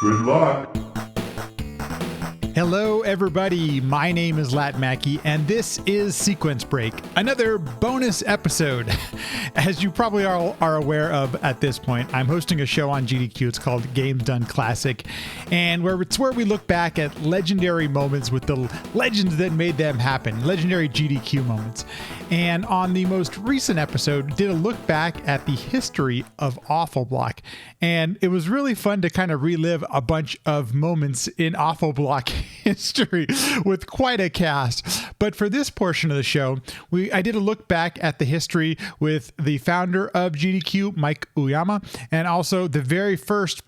Good luck. Hello, everybody. My name is Lat Mackey, and this is Sequence Break, another bonus episode. As you probably are aware of at this point, I'm hosting a show on GDQ. It's called Games Done Classic, and it's where we look back at legendary moments with the legends that made them happen, legendary GDQ moments. And on the most recent episode, did a look back at the history of Awful Block, and it was really fun to kind of relive a bunch of moments in Awful Block history with quite a cast. But for this portion of the show, I did a look back at the history with the founder of GDQ, Mike Uyama, and also the very first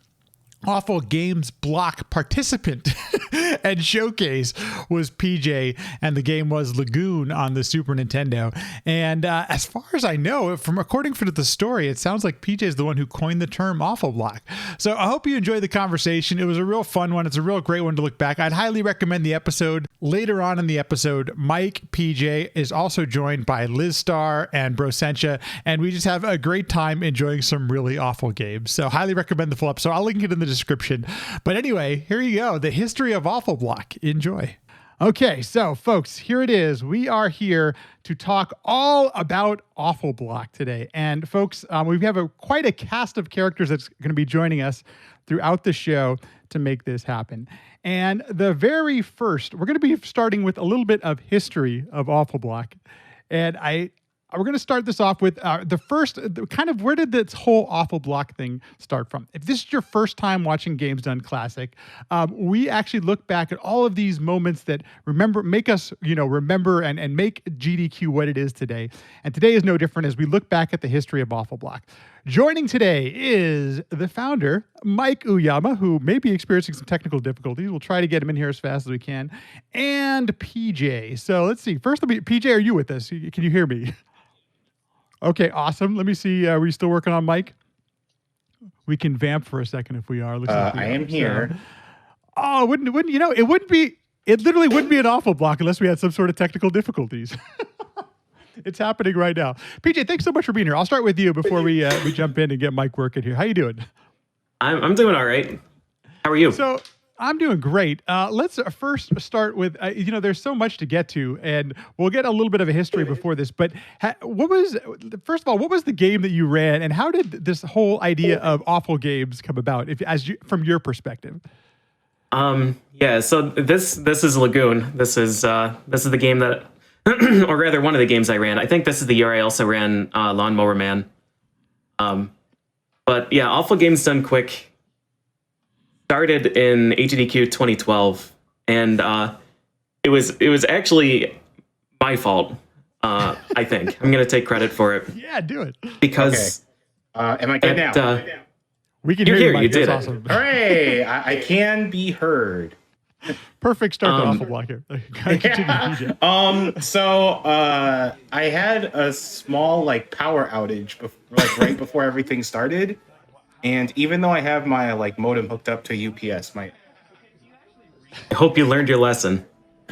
Awful Games Block participant and showcase was PJ, and the game was Lagoon on the Super Nintendo. And as far as I know, according to the story, it sounds like PJ is the one who coined the term Awful Block. So I hope you enjoyed the conversation. It was a real fun one. It's a real great one to look back. I'd highly recommend the episode. Later on in the episode, Mike PJ is also joined by Liz Starr and Brosentia, and we just have a great time enjoying some really awful games. So highly recommend the full episode. I'll link it in the description. But anyway, here you go. The history of Awful Block. Enjoy. Okay, so folks, here it is. We are here to talk all about Awful Block today. And folks, we have quite a cast of characters that's going to be joining us throughout the show to make this happen. And the very first, we're going to be starting with a little bit of history of Awful Block. And we're going to start this off with the first, kind of where did this whole Awful Block thing start from? If this is your first time watching Games Done Classic, we actually look back at all of these moments that make us remember and make GDQ what it is today. And today is no different as we look back at the history of Awful Block. Joining today is the founder, Mike Uyama, who may be experiencing some technical difficulties. We'll try to get him in here as fast as we can. And PJ. So let's see. First, PJ, are you with us? Can you hear me? Okay, awesome. Let me see. Are we still working on Mike? We can vamp for a second if we are. Looks like we I am here. Oh, it literally wouldn't be an Awful Block unless we had some sort of technical difficulties. It's happening right now. PJ, thanks so much for being here. I'll start with you before we jump in and get Mike working here. How you doing? I'm doing all right. How are you? So I'm doing great. Let's first start with, there's so much to get to, and we'll get a little bit of a history before this, but first of all, what was the game that you ran, and how did this whole idea of awful games come about, from your perspective? Yeah, so this is Lagoon. This is the game that, or rather one of the games I ran. I think this is the year I also ran Lawnmower Man. But yeah, Awful Games Done Quick started in GDQ 2012, and it was actually my fault. I think I'm going to take credit for it. Yeah, do it. Because am I good now? We can hear you, Mike. You did That's it. awesome. Hooray! I can be heard. Perfect start to Awful Block here. So I had a small power outage right before everything started. And even though I have my modem hooked up to UPS, I hope you learned your lesson.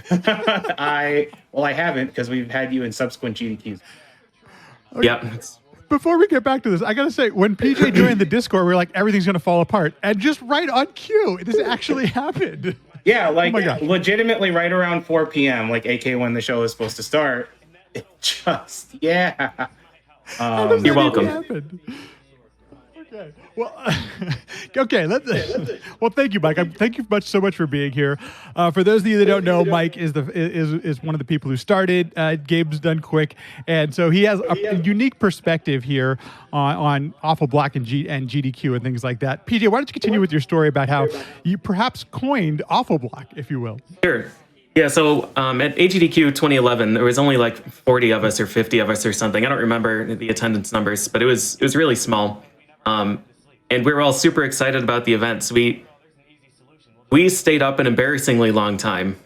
I haven't, because we've had you in subsequent GDQs. Okay. Yeah. Before we get back to this, I gotta say, when PJ joined the Discord, we were like, everything's gonna fall apart, and just right on cue, this actually happened. Yeah, Oh my gosh. legitimately right around 4 p.m., aka when the show is supposed to start. It just, yeah. You're welcome. Okay. Well, okay. Well, thank you, Mike. Thank you so much for being here. For those of you that don't know, Mike is one of the people who started Games Done Quick, and so he has a unique perspective here on Awful Block and GDQ and things like that. PJ, why don't you continue with your story about how you perhaps coined Awful Block, if you will? Sure. Yeah, so at GDQ 2011, there was only 40 of us or 50 of us or something. I don't remember the attendance numbers, but it was really small. And we were all super excited about the events. We stayed up an embarrassingly long time.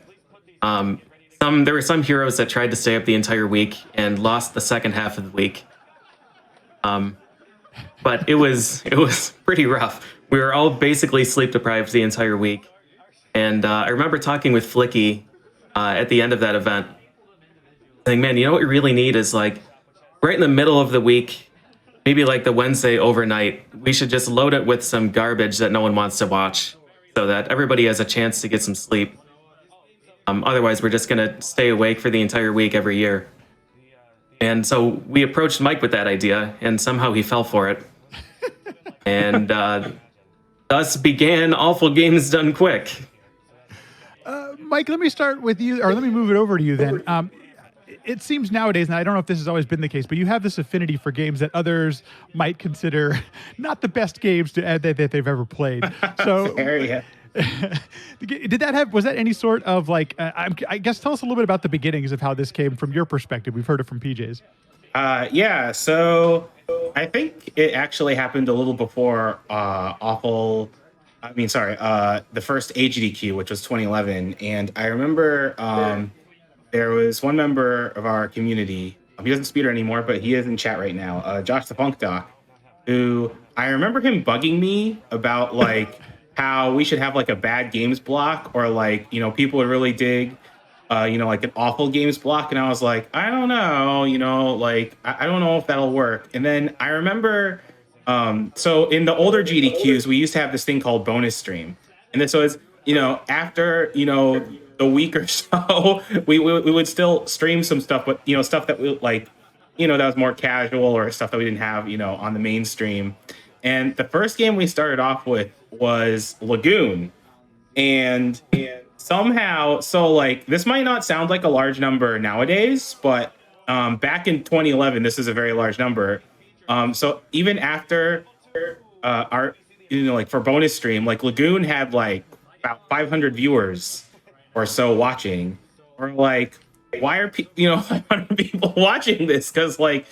There were some heroes that tried to stay up the entire week and lost the second half of the week. But it was pretty rough. We were all basically sleep deprived the entire week. And I remember talking with Flicky at the end of that event, saying, man, you know what we really need is right in the middle of the week, maybe the Wednesday overnight, we should just load it with some garbage that no one wants to watch so that everybody has a chance to get some sleep. Otherwise, we're just going to stay awake for the entire week every year. And so we approached Mike with that idea, and somehow he fell for it. And thus began Awful Games Done Quick. Mike, let me start with you, or let me move it over to you then. It seems nowadays, and I don't know if this has always been the case, but you have this affinity for games that others might consider not the best games that they've ever played. So, Fair, was that any sort of like, I guess tell us a little bit about the beginnings of how this came from your perspective. We've heard it from PJ's. Yeah, so I think it actually happened a little before the first AGDQ, which was 2011. And I remember there was one member of our community, he doesn't speeder anymore, but he is in chat right now, Josh the Funk Doc, who I remember him bugging me about like how we should have like a bad games block, or like, you know, people would really dig like an awful games block. And I was like, I don't know, like, I don't know if that'll work. And then I remember, so in the older GDQs, we used to have this thing called bonus stream. And then so it's, after, a week or so, we would still stream some stuff, but, stuff that we like, that was more casual, or stuff that we didn't have, on the mainstream. And the first game we started off with was Lagoon. And somehow, so like, this might not sound like a large number nowadays, but back in 2011, this is a very large number. So even after our, like for bonus stream, like Lagoon had like about 500 viewers or so watching. Or like, why are 500 people watching this? Because like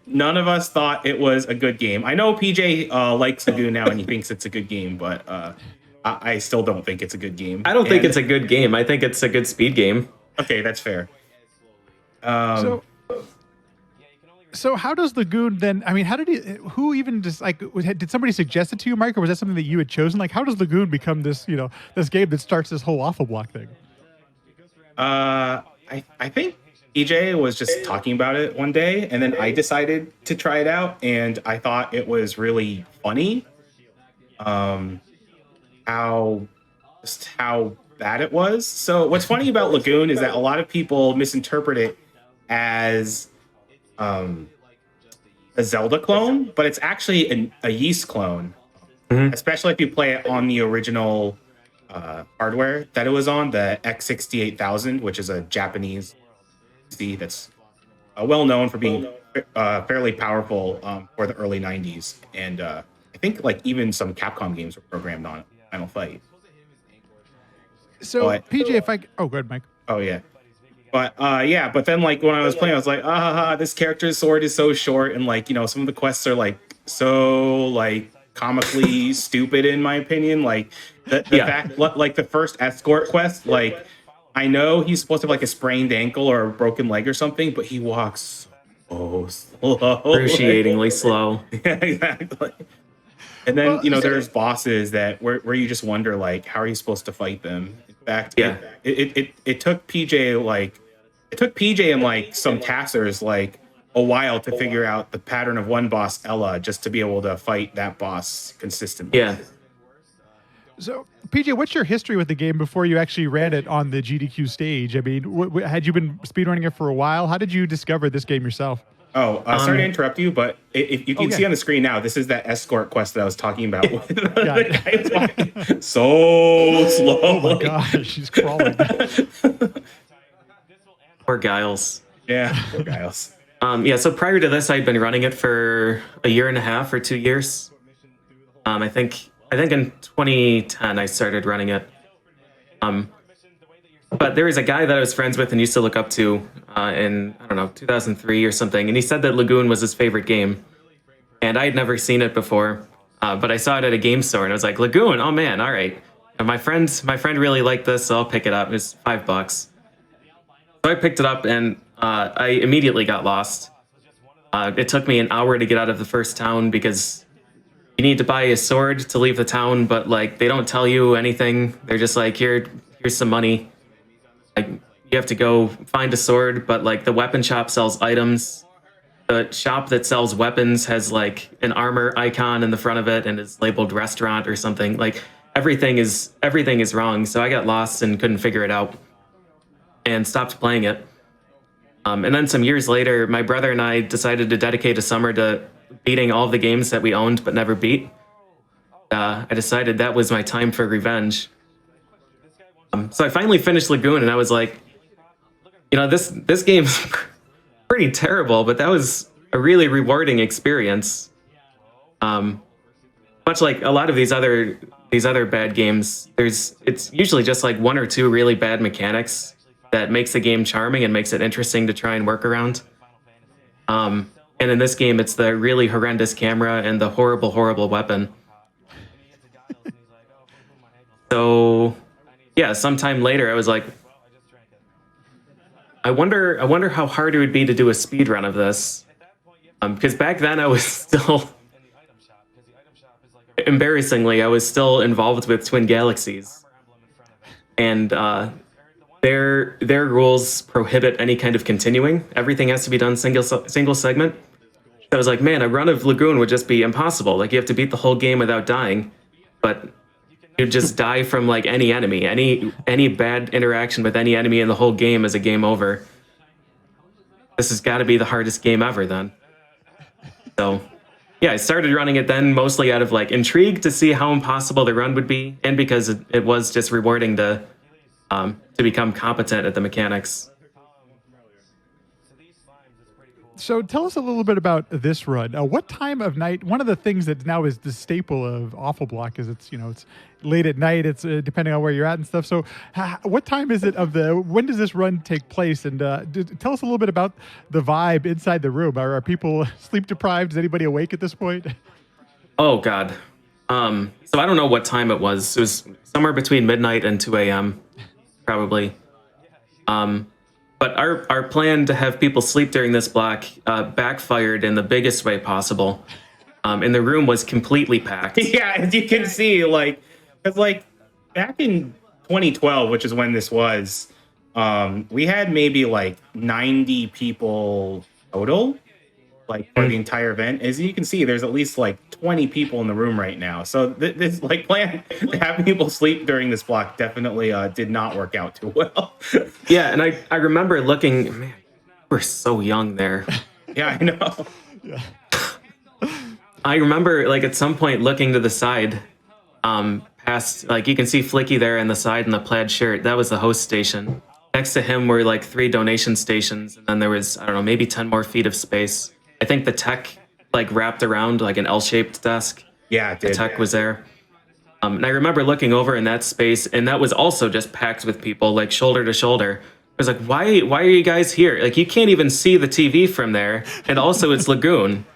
none of us thought it was a good game. I know PJ likes Lagoon now and he thinks it's a good game, but I still don't think it's a good game. I don't think it's a good game. I think it's a good speed game. Okay, that's fair. So how does Lagoon then? I mean, who even just like? Did somebody suggest it to you, Mike, or was that something that you had chosen? Like, how does Lagoon become this, this game that starts this whole awful block thing? I think EJ was just talking about it one day, and then I decided to try it out, and I thought it was really funny. How bad it was. So what's funny about Lagoon is that a lot of people misinterpret it as a Zelda clone, but it's actually a Yeast clone, especially if you play it on the original hardware that it was on, the X68000, which is a Japanese PC that's well known for being fairly powerful for the early 90s. And I think like even some Capcom games were programmed on Final Fight. So PJ, go ahead, Mike. Oh yeah. But but then like when I was playing, I was like, this character's sword is so short, and like, some of the quests are like so like comically stupid in my opinion. Like the fact, like the first escort quest, like I know he's supposed to have like a sprained ankle or a broken leg or something, but he walks so slow. Excruciatingly slow. Yeah, exactly. And then there's bosses that where you just wonder like, how are you supposed to fight them? In fact, it took PJ and like some casters like a while to figure out the pattern of one boss, Ella, just to be able to fight that boss consistently. Yeah. So, PJ, what's your history with the game before you actually ran it on the GDQ stage? I mean, had you been speedrunning it for a while? How did you discover this game yourself? Oh, sorry to interrupt you, but if you can see on the screen now, this is that escort quest that I was talking about. The guy's walking so slow. Oh my gosh, she's crawling. Poor Giles. Yeah, poor Giles. So prior to this, I'd been running it for a year and a half or 2 years. I think in 2010 I started running it. But there was a guy that I was friends with and used to look up to in, 2003 or something. And he said that Lagoon was his favorite game. And I had never seen it before. But I saw it at a game store and I was like, Lagoon, oh man, all right. And my friend really liked this, so I'll pick it up. It was $5. So I picked it up and I immediately got lost. It took me an hour to get out of the first town because you need to buy a sword to leave the town, but like they don't tell you anything. They're just like, here's some money. Like you have to go find a sword, but like the weapon shop sells items. The shop that sells weapons has like an armor icon in the front of it and is labeled restaurant or something. Like everything is wrong. So I got lost and couldn't figure it out and stopped playing it. And then some years later, my brother and I decided to dedicate a summer to beating all of the games that we owned but never beat. I decided that was my time for revenge. So I finally finished Lagoon, and I was like, this game's pretty terrible, but that was a really rewarding experience. Much like a lot of these other bad games, it's usually just like one or two really bad mechanics that makes the game charming and makes it interesting to try and work around. And in this game, it's the really horrendous camera and the horrible weapon. So, yeah, sometime later, I was like, I wonder how hard it would be to do a speed run of this. Because back then I was still, embarrassingly, I was still involved with Twin Galaxies. And their rules prohibit any kind of continuing. Everything has to be done single segment. So I was like, man, a run of Lagoon would just be impossible. Like, you have to beat the whole game without dying. But you just die from like any enemy. Any bad interaction with any enemy in the whole game is a game over. This has got to be the hardest game ever then. So, yeah, I started running it then mostly out of like intrigue to see how impossible the run would be, and because it was just rewarding to become competent at the mechanics. So tell us a little bit about this run. What time of night? One of the things that now is the staple of Awful Block is it's late at night. It's depending on where you're at and stuff. So what time is it when does this run take place? And tell us a little bit about the vibe inside the room. Are people sleep deprived? Is anybody awake at this point? Oh God. So I don't know what time it was. It was somewhere between midnight and 2 a.m. probably. But our plan to have people sleep during this block backfired in the biggest way possible. And the room was completely packed. Yeah, as you can see, because back in 2012, which is when this was, we had maybe 90 people total, for the entire event. As you can see, there's at least 20 people in the room right now. So this plan to have people sleep during this block definitely did not work out too well. Yeah, and I remember looking, man, we're so young there. Yeah, I know. Yeah. I remember at some point looking to the side, past you can see Flicky there on the side in the plaid shirt. That was the host station. Next to him were 3 donation stations, and then there was, I don't know, maybe 10 more feet of space. I think the tech wrapped around an L-shaped desk. Yeah, it did. The tech was there. And I remember looking over in that space, and that was also just packed with people, shoulder to shoulder. I was like, why are you guys here? You can't even see the TV from there. And also it's Lagoon.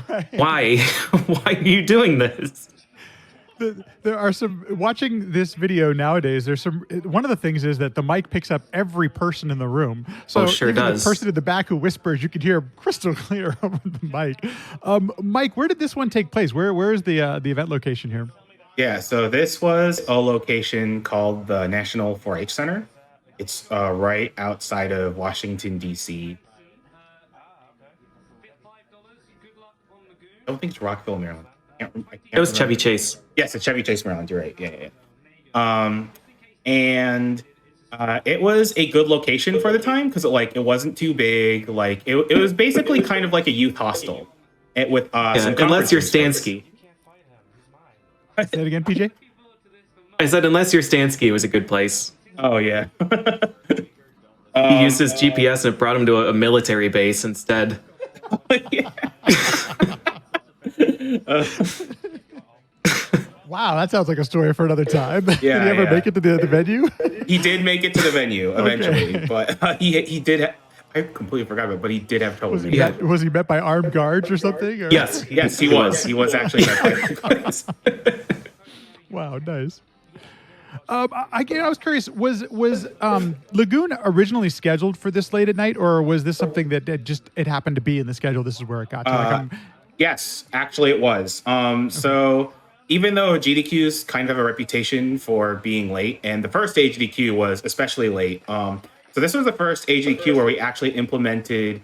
Right. Why? Why are you doing this? There are some, watching this video nowadays, one of the things is that the mic picks up every person in the room. So sure even does. The person in the back who whispers, you can hear crystal clear over the mic. Mike, where did this one take place? Where is the event location here? Yeah, so this was a location called the National 4-H Center. It's right outside of Washington, D.C. I don't think it's Rockville, Maryland. It was Chevy Chase. Yes, it's Chevy Chase, Maryland. You're right. Yeah. And it was a good location for the time because it wasn't too big. It was basically kind of like a youth hostel. With unless you're Stansky. Say it again, PJ. I said unless you're Stansky, it was a good place. Oh yeah. He used his GPS and it brought him to a military base instead. Yeah. Wow, that sounds like a story for another time. Yeah, did he ever make it to the venue? He did make it to the venue eventually, Okay. but he did. I completely forgot about it, but he did have trouble. Was he met by armed guards or something? Or? Yes, he was. He was actually met by armed guards. Wow, nice. I was curious. Was Lagoon originally scheduled for this late at night, or was this something that it happened to be in the schedule? This is where it got to. Yes, actually it was. So even though GDQs kind of have a reputation for being late, and the first HDQ was especially late. So this was the first HDQ where we actually implemented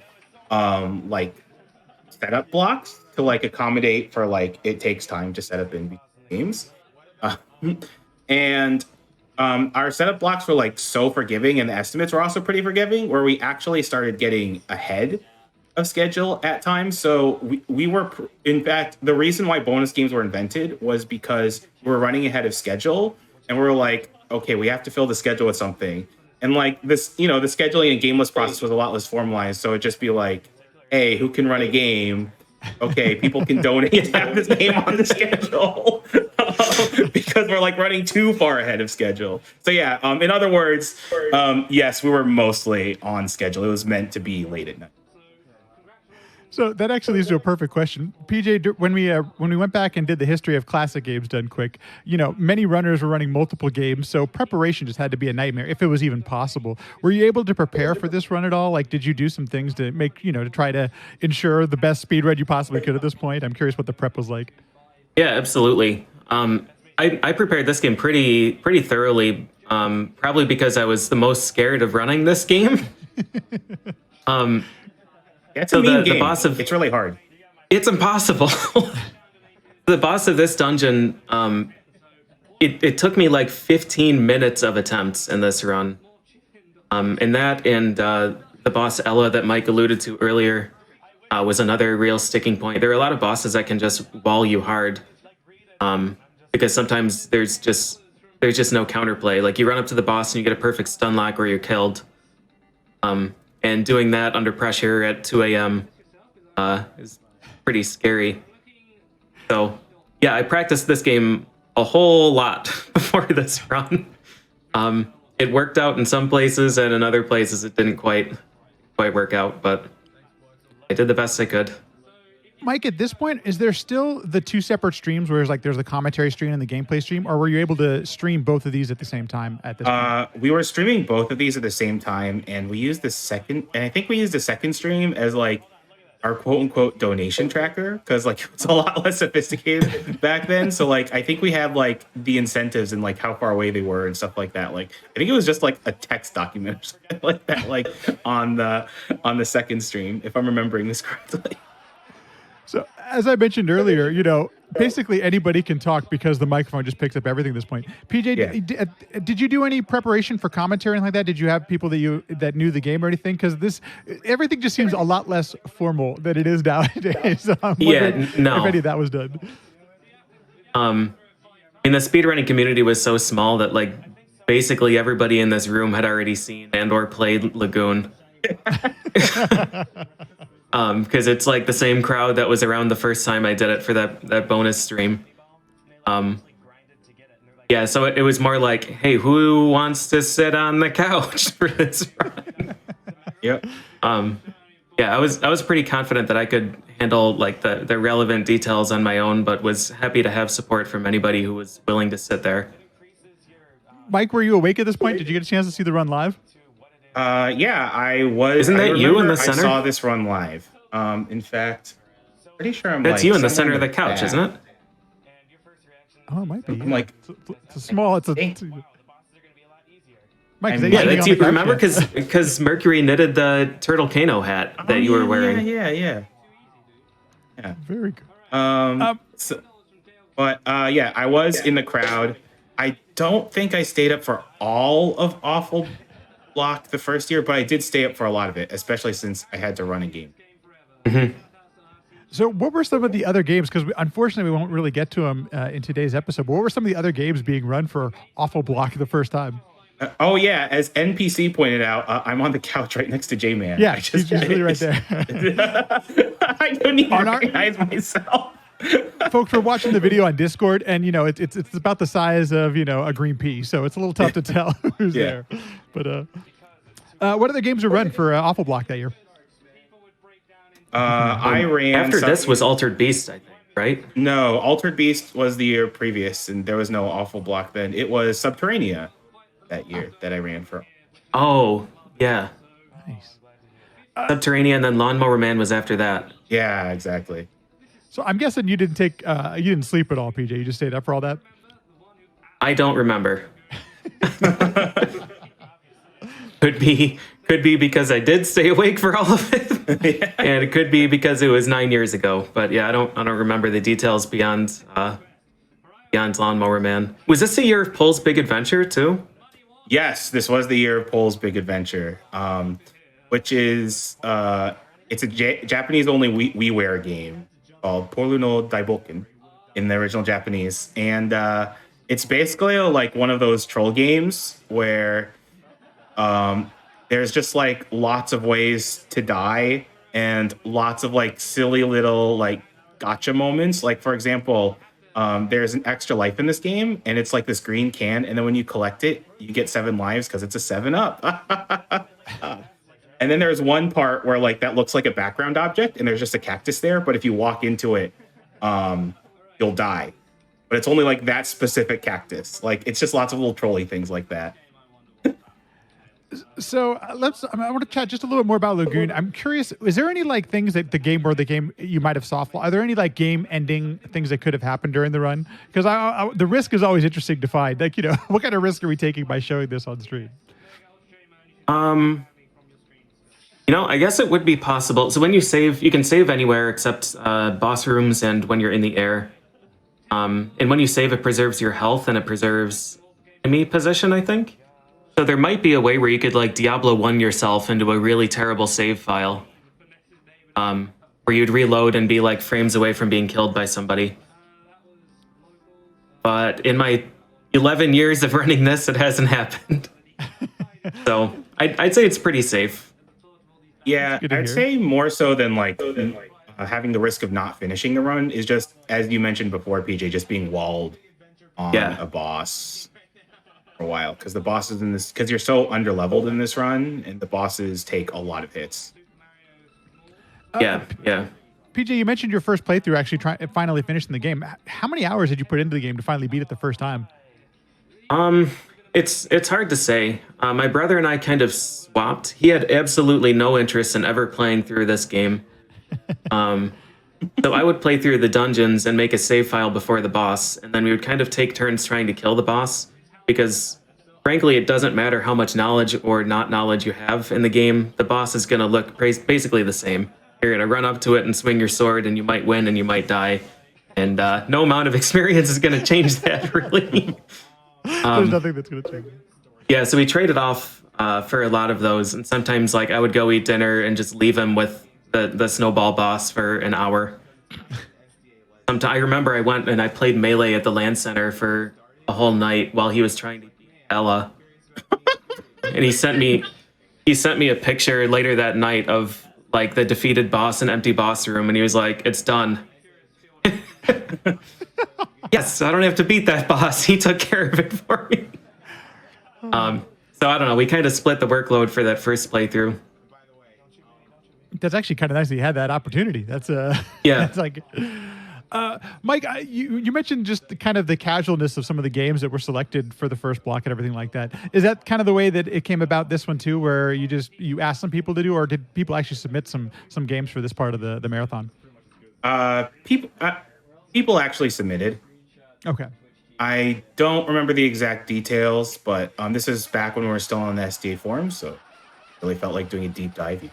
setup blocks to accommodate for it takes time to set up in games. Uh, and our setup blocks were like so forgiving, and the estimates were also pretty forgiving, where we actually started getting ahead of schedule at times. So we were, in fact, the reason why bonus games were invented was because we were running ahead of schedule, and we were like, okay, we have to fill the schedule with something. And like this, the scheduling and game list process was a lot less formalized. So it'd just be like, hey, who can run a game? Okay, people can donate and have this game on the schedule because we're like running too far ahead of schedule. So yeah, in other words, yes, we were mostly on schedule. It was meant to be late at night. So that actually leads to a perfect question. PJ, when we went back and did the history of classic games done quick, many runners were running multiple games, so preparation just had to be a nightmare, if it was even possible. Were you able to prepare for this run at all? Like, did you do some things to make, to try to ensure the best speed run you possibly could at this point? I'm curious what the prep was like. Yeah, absolutely. I prepared this game pretty thoroughly, probably because I was the most scared of running this game. It's a mean game. It's really hard. It's impossible. The boss of this dungeon, it took me like 15 minutes of attempts in this run. And the boss Ella that Mike alluded to earlier was another real sticking point. There are a lot of bosses that can just wall you hard, because sometimes there's just no counterplay. Like you run up to the boss and you get a perfect stun lock or you're killed. And doing that under pressure at 2 a.m. Is pretty scary. So, yeah, I practiced this game a whole lot before this run. It worked out in some places, and in other places it didn't quite work out, but I did the best I could. Mike, at this point, is there still the two separate streams where there's the commentary stream and the gameplay stream, or were you able to stream both of these at the same time at this point? We were streaming both of these at the same time, and we used the second stream as like our quote unquote donation tracker, because like it was a lot less sophisticated back then. So like I think we had like the incentives and like how far away they were and stuff like that. Like I think it was just like a text document or something like that, like on the second stream, if I'm remembering this correctly. So, as I mentioned earlier, basically anybody can talk because the microphone just picks up everything at this point. PJ, yeah. Did you do any preparation for commentary or anything like that? Did you have people that knew the game or anything? Because everything just seems a lot less formal than it is nowadays. So I'm wondering if any of that was done. The speedrunning community was so small that like basically everybody in this room had already seen and or played Lagoon. Because it's like the same crowd that was around the first time I did it for that bonus stream. Yeah, so it was more like, hey, who wants to sit on the couch for this run? Yep. Yeah, I was pretty confident that I could handle like the relevant details on my own, but was happy to have support from anybody who was willing to sit there. Mike, were you awake at this point? Did you get a chance to see the run live? Yeah, I was. Isn't that you in the center? I saw this run live. In fact, pretty sure that's you in the center of the couch, isn't it? Oh, it might be. I'm like, it's a small. It's a. Mike, yeah, that's you. Remember, because Mercury knitted the Turtle Kano hat that you were wearing. Yeah. Very good. Yeah, I was in the crowd. I don't think I stayed up for all of Awful Block the first year, but I did stay up for a lot of it, especially since I had to run a game. Mm-hmm. So what were some of the other games? Because unfortunately, we won't really get to them in today's episode. But what were some of the other games being run for Awful Block the first time? As NPC pointed out, I'm on the couch right next to J-Man. Yeah, he's really right there. I couldn't even recognize myself. Folks, we're watching the video on Discord, and it's about the size of a green pea, so it's a little tough to tell who's there. But what other games were run for Awful Block that year? I ran after this was Altered Beast, I think, right? No, Altered Beast was the year previous, and there was no Awful Block then. It was Subterranea that year that I ran for. Oh yeah, nice. Subterranea, and then Lawnmower Man was after that. Yeah, exactly. So I'm guessing you didn't you didn't sleep at all, PJ. You just stayed up for all that? I don't remember. Could be because I did stay awake for all of it, and it could be because it was 9 years ago. But yeah, I don't remember the details beyond Beyond Lawnmower Man. Was this the year of Pole's Big Adventure too? Yes, this was the year of Pole's Big Adventure, which is it's a Japanese only WiiWare game called Polu no Daiboken in the original Japanese, and it's basically like one of those troll games where there's just like lots of ways to die and lots of like silly little like gotcha moments. Like for example, there's an extra life in this game, and it's like this green can, and then when you collect it, you get 7 lives because it's a 7-Up. And then there's one part where like that looks like a background object, and there's just a cactus there, but if you walk into it, you'll die. But it's only like that specific cactus. Like it's just lots of little trolly things like that. So I want to chat just a little bit more about Lagoon. I'm curious, is there any like things that the game you might have soft? Are there any like game ending things that could have happened during the run? Because the risk is always interesting to find. Like, what kind of risk are we taking by showing this on stream? I guess it would be possible. So when you save, you can save anywhere except boss rooms and when you're in the air. And when you save, it preserves your health and it preserves enemy position, I think. So there might be a way where you could like Diablo 1 yourself into a really terrible save file. Where you'd reload and be like frames away from being killed by somebody. But in my 11 years of running this, it hasn't happened. So I'd say it's pretty safe. Yeah, I'd say more so than like having the risk of not finishing the run is just, as you mentioned before, PJ, just being walled on a boss for a while. Because the bosses in this, because you're so underleveled in this run, and the bosses take a lot of hits. Yeah. PJ, you mentioned your first playthrough actually finally finishing the game. How many hours did you put into the game to finally beat it the first time? It's hard to say. My brother and I kind of swapped. He had absolutely no interest in ever playing through this game. So I would play through the dungeons and make a save file before the boss, and then we would kind of take turns trying to kill the boss, because frankly, it doesn't matter how much knowledge or not knowledge you have in the game. The boss is going to look basically the same. You're going to run up to it and swing your sword, and you might win and you might die. And no amount of experience is going to change that, really. There's nothing that's going to change. Yeah, so we traded off for a lot of those, and sometimes like I would go eat dinner and just leave him with the snowball boss for an hour. I remember I went and I played Melee at the LAN center for a whole night while he was trying to beat Ella. And he sent me a picture later that night of like the defeated boss and empty boss room, and he was like, "It's done." Yes, I don't have to beat that boss. He took care of it for me. So I don't know. We kind of split the workload for that first playthrough. That's actually kind of nice that you had that opportunity. That's yeah. That's like, Mike, you mentioned just kind of the casualness of some of the games that were selected for the first block and everything like that. Is that kind of the way that it came about this one too, where you asked some people to do, or did people actually submit some games for this part of the marathon? People actually submitted. Okay. I don't remember the exact details, but this is back when we were still on the SDA forums, so really felt like doing a deep dive.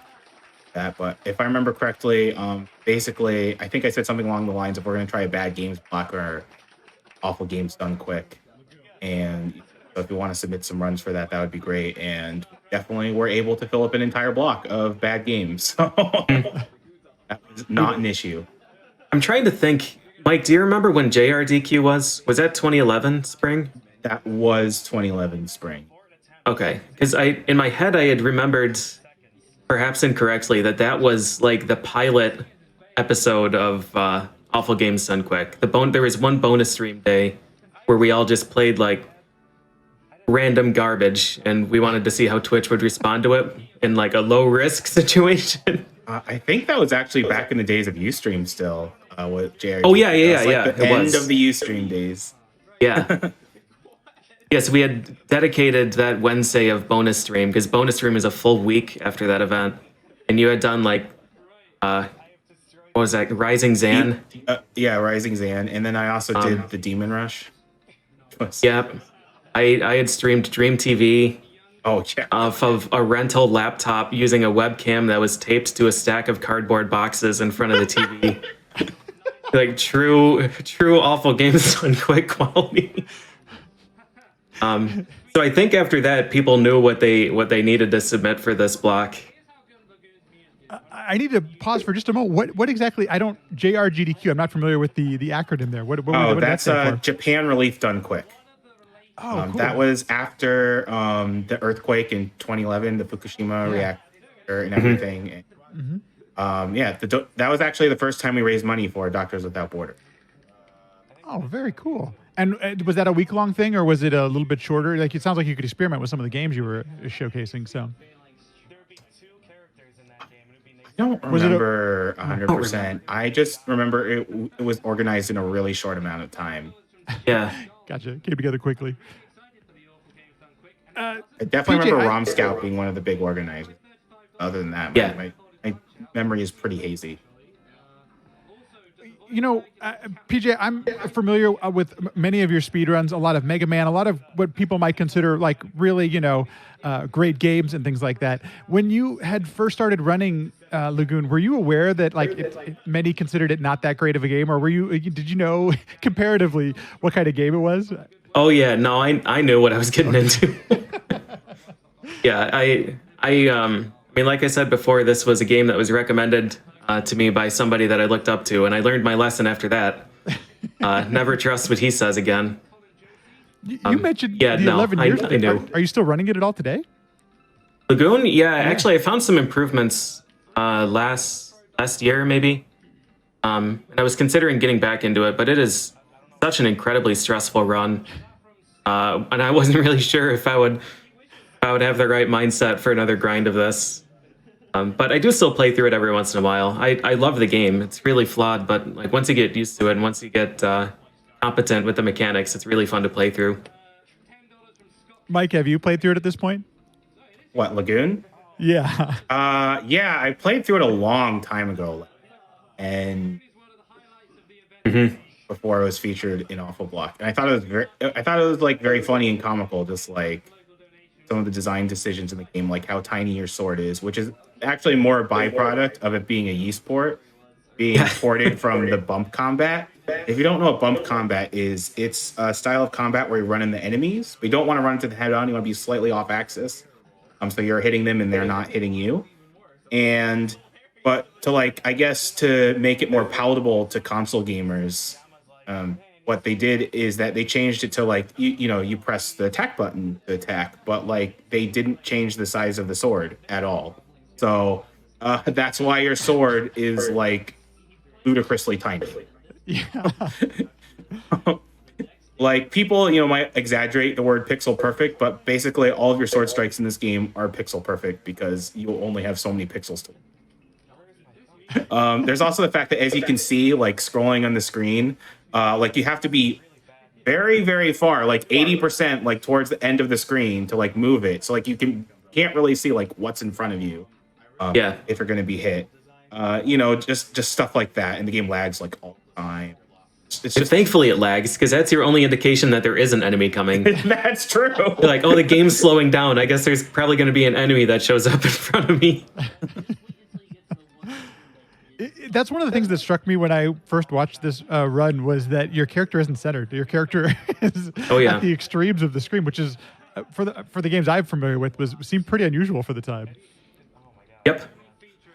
But if I remember correctly, basically, I think I said something along the lines of we're going to try a bad games block or awful games done quick. And so if you want to submit some runs for that would be great. And definitely we're able to fill up an entire block of bad games. So that was not an issue. I'm trying to think. Mike, do you remember when JRDQ was? Was that 2011 spring? That was 2011 spring. Okay, because in my head I had remembered, perhaps incorrectly, that was like the pilot episode of Awful Games Done Quick. There was one bonus stream day where we all just played like random garbage, and we wanted to see how Twitch would respond to it in like a low risk situation. I think that was actually back in the days of Ustream still. With JRD. Oh yeah. The end of the Ustream days. Yeah. Yes, we had dedicated that Wednesday of bonus stream, because bonus stream is a full week after that event, and you had done like, what was that? Rising Zan. Yeah, Rising Zan, and then I also did the Demon Rush. Yep. I had streamed Dream TV. Oh yeah. Off of a rental laptop using a webcam that was taped to a stack of cardboard boxes in front of the TV. like true awful games on quick quality. So I think after that, people knew what they needed to submit for this block. I need to pause for just a moment. What exactly? I don't JRGDQ. I'm not familiar with the acronym there. What did that's that stand for? Japan Relief Done Quick. Oh, cool. That was after the earthquake in 2011, the Fukushima reactor and everything. That was actually the first time we raised money for Doctors Without Borders. Oh, very cool. And was that a week-long thing, or was it a little bit shorter? Like, it sounds like you could experiment with some of the games you were showcasing. So, I don't remember 100%. I just remember it was organized in a really short amount of time. Yeah. Gotcha. Came together quickly. I definitely PJ, remember ROM Scout being one of the big organizers. Other than that, my memory is pretty hazy. You know, PJ, I'm familiar with many of your speedruns, a lot of Mega Man, a lot of what people might consider like really, great games and things like that. When you had first started running Lagoon, were you aware that many considered it not that great of a game, or did you know comparatively what kind of game it was? Oh yeah, no, I knew what I was getting into. Yeah, I mean, like I said before, this was a game that was recommended to me by somebody that I looked up to, and I learned my lesson after that. Never trust what he says again. You mentioned the 11 years. I know. Are you still running it at all today? Lagoon? Yeah, actually, I found some improvements last year, maybe. And I was considering getting back into it, but it is such an incredibly stressful run. And I wasn't really sure if I would have the right mindset for another grind of this. But I do still play through it every once in a while. I love the game. It's really flawed, but like once you get used to it and once you get competent with the mechanics, it's really fun to play through. Mike, have you played through it at this point? What, Lagoon? Yeah. I played through it a long time ago, and before it was featured in Awful Block, and I thought it was like very funny and comical, just like some of the design decisions in the game, like how tiny your sword is, which is actually more a byproduct of it being a yeast port, being ported from the bump combat. If you don't know what bump combat is, it's a style of combat where you run into enemies, but you don't want to run into the head-on. You want to be slightly off axis, so you're hitting them and they're not hitting you. But to make it more palatable to console gamers, what they did is that they changed it to you press the attack button to attack, but they didn't change the size of the sword at all. So that's why your sword is ludicrously tiny. Yeah. People, might exaggerate the word pixel perfect, but basically all of your sword strikes in this game are pixel perfect because you only have so many pixels to. There's also the fact that, as you can see, scrolling on the screen, you have to be very, very far, 80%, towards the end of the screen to move it. So you can't really see what's in front of you. If you're going to be hit, just stuff like that. And the game lags all the time. It's just, thankfully it lags because that's your only indication that there is an enemy coming. That's true. The game's slowing down. I guess there's probably going to be an enemy that shows up in front of me. That's one of the things that struck me when I first watched this run was that your character isn't centered. Your character is at the extremes of the screen, which is for the games I'm familiar with seemed pretty unusual for the time. Yep.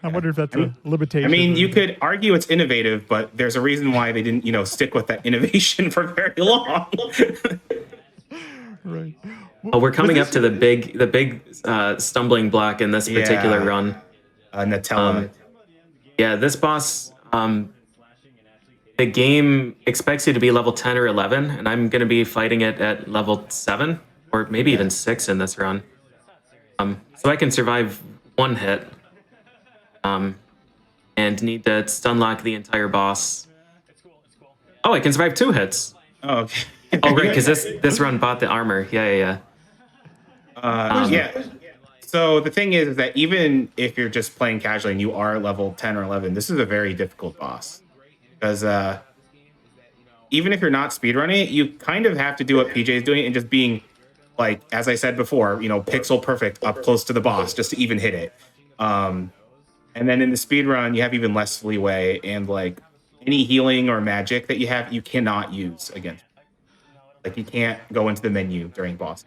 I wonder if that's a limitation. I mean, you could argue it's innovative, but there's a reason why they didn't, stick with that innovation for very long. Right. Well, we're coming up to the big stumbling block in this particular run. Nutella. This boss, the game expects you to be level 10 or 11, and I'm going to be fighting it at level 7 or maybe even 6 in this run. So I can survive one hit. And need to stun lock the entire boss. Oh, I can survive 2 hits. Oh, okay. Oh, right, because this run bought the armor. Yeah. So the thing is that even if you're just playing casually and you are level 10 or 11, this is a very difficult boss. Because even if you're not speedrunning it, you kind of have to do what PJ is doing and just being, as I said before, pixel perfect up close to the boss just to even hit it. And then in the speed run, you have even less leeway, and any healing or magic that you have, you cannot use against. Like you can't go into the menu during boss.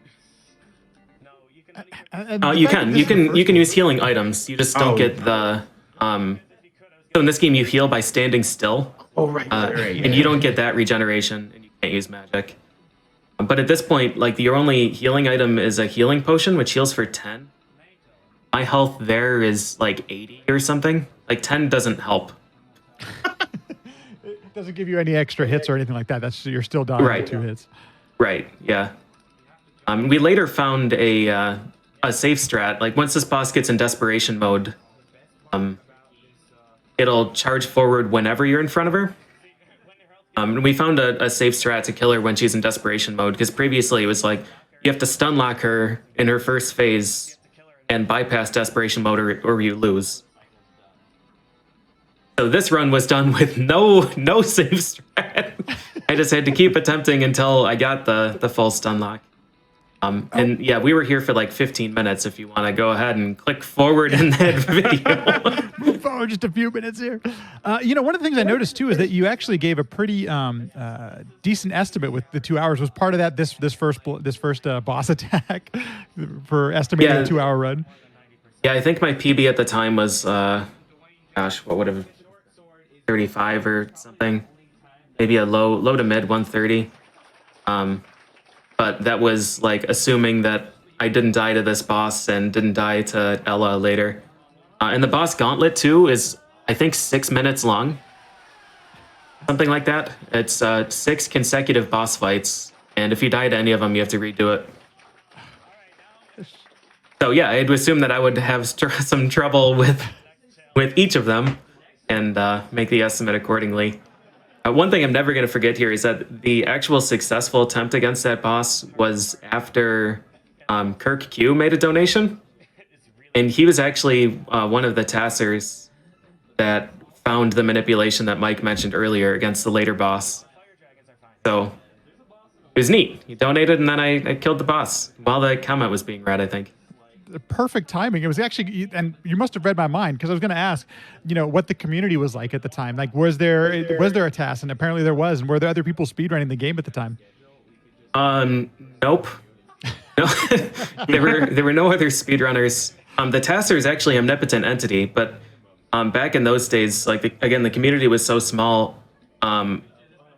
You can use healing items. You just don't get the so in this game you heal by standing still. Oh right, and you don't get that regeneration, and you can't use magic. But at this point, like your only healing item is a healing potion, which heals for 10. My health there is like 80 or something. Like 10 doesn't help. It doesn't give you any extra hits or anything like that. You're still dying Right. with 2 hits. Right. Yeah. We later found a safe strat. Like once this boss gets in desperation mode, it'll charge forward whenever you're in front of her. We found a safe strat to kill her when she's in desperation mode, because previously it was like you have to stun lock her in her first phase and bypass desperation mode, or you lose. So this run was done with no safe strat. I just had to keep attempting until I got the full stun lock. And yeah, we were here for like 15 minutes. If you want to go ahead and click forward in that video. Move forward just a few minutes here. One of the things I noticed too is that you actually gave a pretty decent estimate with the 2 hours. Was part of that this first boss attack for estimating a 2 hour run? Yeah, I think my PB at the time was, what would have 35 or something, maybe a low to mid 130. But that was like assuming that I didn't die to this boss and didn't die to Ella later. And the boss gauntlet too is, I think, 6 minutes long. Something like that. It's 6 consecutive boss fights. And if you die to any of them, you have to redo it. So yeah, I had to assume that I would have some trouble with each of them and make the estimate accordingly. One thing I'm never going to forget here is that the actual successful attempt against that boss was after Kirk Q made a donation. And he was actually one of the tassers that found the manipulation that Mike mentioned earlier against the later boss. So it was neat. He donated, and then I killed the boss while the comment was being read, I think. Perfect timing. It was actually, and you must have read my mind, because I was going to ask, what the community was like at the time. Like, was there a task? And apparently there was. And were there other people speedrunning the game at the time? Nope. No, there were no other speedrunners. The tasser is actually an omnipotent entity, but back in those days, like the community was so small,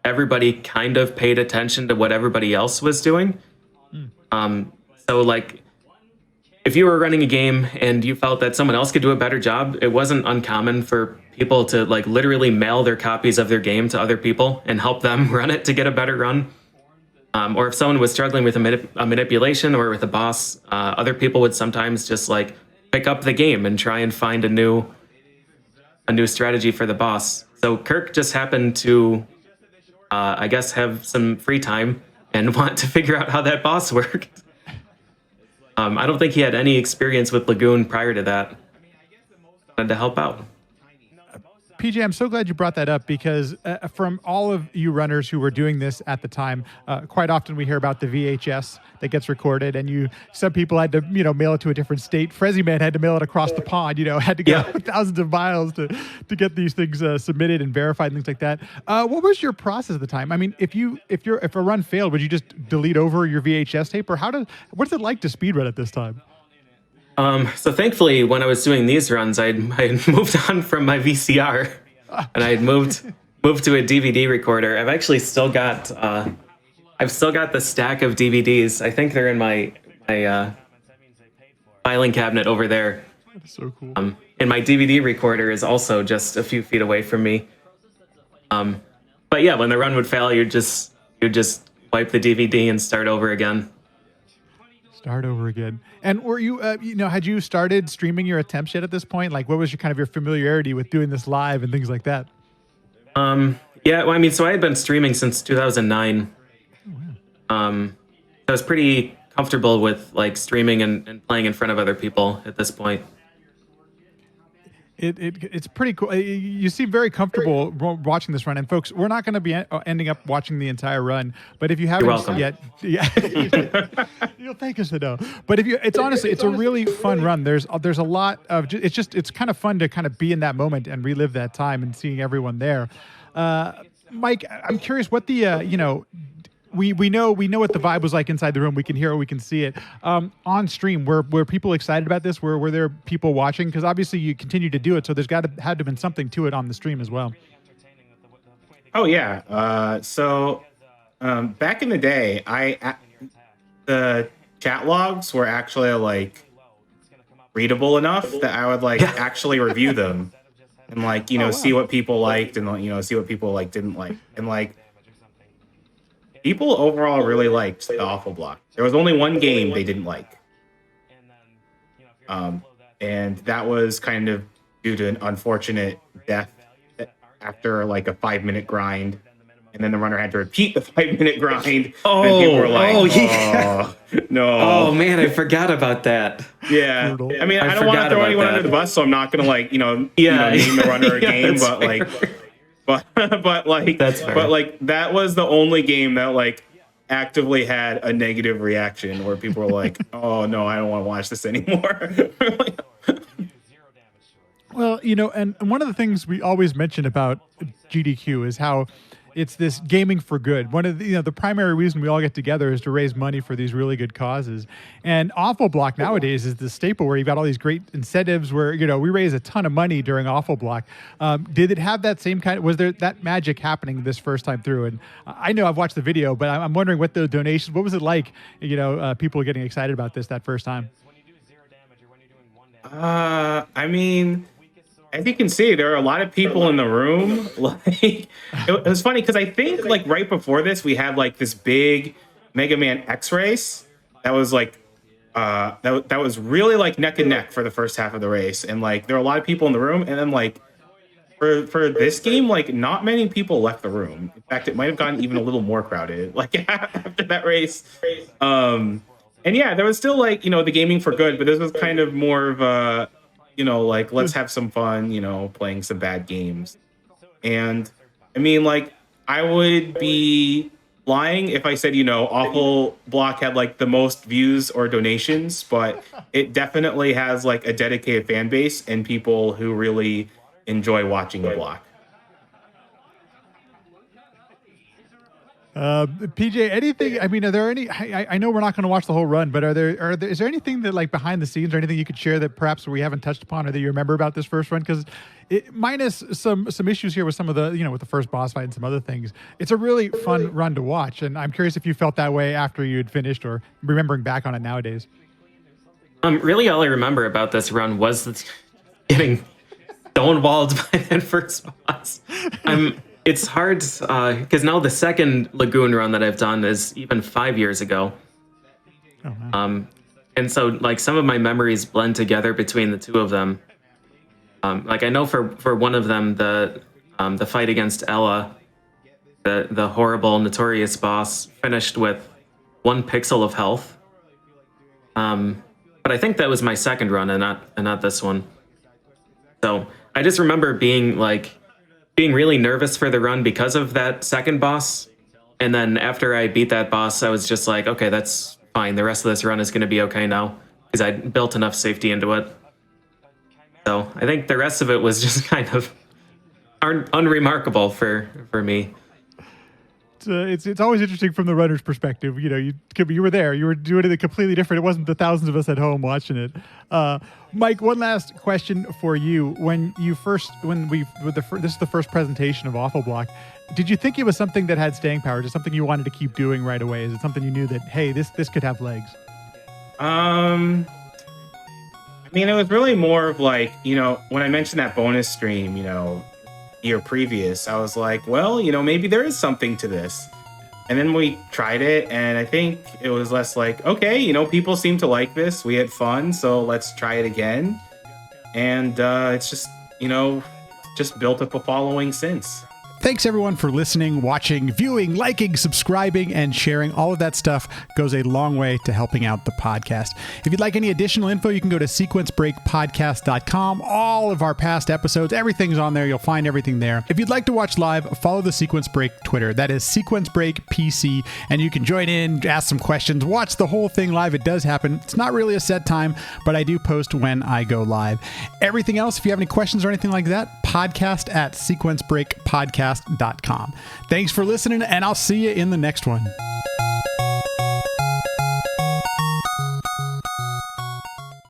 everybody kind of paid attention to what everybody else was doing. So like, if you were running a game and you felt that someone else could do a better job, it wasn't uncommon for people to like literally mail their copies of their game to other people and help them run it to get a better run. Or if someone was struggling with a manipulation or with a boss, other people would sometimes just like pick up the game and try and find a new strategy for the boss. So Kirk just happened to, I guess, have some free time and want to figure out how that boss worked. I don't think he had any experience with Lagoon prior to that. Wanted to help out. PJ, I'm so glad you brought that up, because from all of you runners who were doing this at the time, quite often we hear about the VHS that gets recorded, and some people had to mail it to a different state. Frezzy Man had to mail it across the pond. Had to go thousands of miles to get these things submitted and verified and things like that. What was your process at the time? I mean, if a run failed, would you just delete over your VHS tape, or what's it like to speedrun at this time? So thankfully, when I was doing these runs, I had moved on from my VCR, and I had moved to a DVD recorder. I've actually still got the stack of DVDs. I think they're in my filing cabinet over there. That's so cool. And my DVD recorder is also just a few feet away from me. But yeah, when the run would fail, you'd just wipe the DVD and start over again. Start over again. And were you, had you started streaming your attempts yet at this point? Like, what was your familiarity with doing this live and things like that? Yeah, well, I mean, so I had been streaming since 2009. I was pretty comfortable with like streaming and playing in front of other people at this point. It's pretty cool. You seem very comfortable watching this run. And folks, we're not going to be ending up watching the entire run. But if you haven't yet, you'll thank us to know. But it's a really fun run. There's a lot of, it's kind of fun to kind of be in that moment and relive that time and seeing everyone there. Mike, I'm curious what the we know what the vibe was like inside the room. We can hear it, we can see it. On stream, were people excited about this? Were there people watching? Because obviously you continue to do it, so there's had to have been something to it on the stream as well. Oh yeah. Back in the day, the chat logs were actually like readable enough that I would like actually review them and like see what people liked and see what people like didn't like, and like people overall really liked the Awful Block. There was only one game they didn't like, and that was kind of due to an unfortunate death after like a 5-minute grind. And then the runner had to repeat the 5-minute grind. Oh, and people were like, yeah. No. Oh, man, I forgot about that. Yeah. I mean, I don't want to throw anyone under the bus, so I'm not going to, like, name the runner a game. But, like, that was the only game that, like, actively had a negative reaction where people were like, oh, no, I don't want to watch this anymore. Well, and one of the things we always mention about GDQ is how it's this gaming for good. One of the, the primary reason we all get together is to raise money for these really good causes. And Awful Block nowadays is the staple where you've got all these great incentives where, we raise a ton of money during Awful Block. Did it have that same was there that magic happening this first time through? And I know I've watched the video, but I'm wondering what the donations, what was it like, people getting excited about this that first time? I mean, as you can see, there are a lot of people in the room. Like, it was funny because I think like right before this, we had like this big Mega Man X race that was like that was really like neck and neck for the first half of the race, and like there were a lot of people in the room, and then like for this game, like not many people left the room. In fact, it might have gotten even a little more crowded like after that race. And yeah, there was still like the gaming for good, but this was kind of more of a like, let's have some fun, playing some bad games. And I mean, like, I would be lying if I said, Awful Block had like the most views or donations, but it definitely has like a dedicated fan base and people who really enjoy watching the block. PJ, anything? I mean, are there any? I know we're not going to watch the whole run, but is there anything that like behind the scenes or anything you could share that perhaps we haven't touched upon or that you remember about this first run? Because minus some issues here with some of the with the first boss fight and some other things, it's a really fun run to watch, and I'm curious if you felt that way after you had finished or remembering back on it nowadays. Really, all I remember about this run was getting stonewalled by that first boss. It's hard because now the second Lagoon run that I've done is even 5 years ago. Oh, wow. And so like some of my memories blend together between the two of them. Like I know for one of them, the fight against Ella, the horrible, notorious boss, finished with 1 pixel of health. But I think that was my second run and not this one. So I just remember being really nervous for the run because of that second boss. And then after I beat that boss, I was just like, okay, that's fine. The rest of this run is going to be okay now because I built enough safety into it. So I think the rest of it was just kind of unremarkable for me. It's always interesting from the runner's perspective. You were there. You were doing it completely different. It wasn't the thousands of us at home watching it. Mike, one last question for you. This is the first presentation of Awful Block. Did you think it was something that had staying power? Just something you wanted to keep doing right away? Is it something you knew that, hey, this could have legs? I mean, it was really more of like, when I mentioned that bonus stream, year previous, I was like, well, maybe there is something to this. And then we tried it, and I think it was less like, okay, people seem to like this. We had fun, so let's try it again. And it's just, just built up a following since. Thanks everyone for listening, watching, viewing, liking, subscribing, and sharing. All of that stuff goes a long way to helping out the podcast. If you'd like any additional info, you can go to sequencebreakpodcast.com. All of our past episodes, everything's on there. You'll find everything there. If you'd like to watch live, follow the Sequence Break Twitter. That is Sequence Break PC, and you can join in, ask some questions, watch the whole thing live. It does happen. It's not really a set time, but I do post when I go live. Everything else, if you have any questions or anything like that, podcast@sequencebreakpodcast.com. podcast.com. Thanks for listening, and I'll see you in the next one.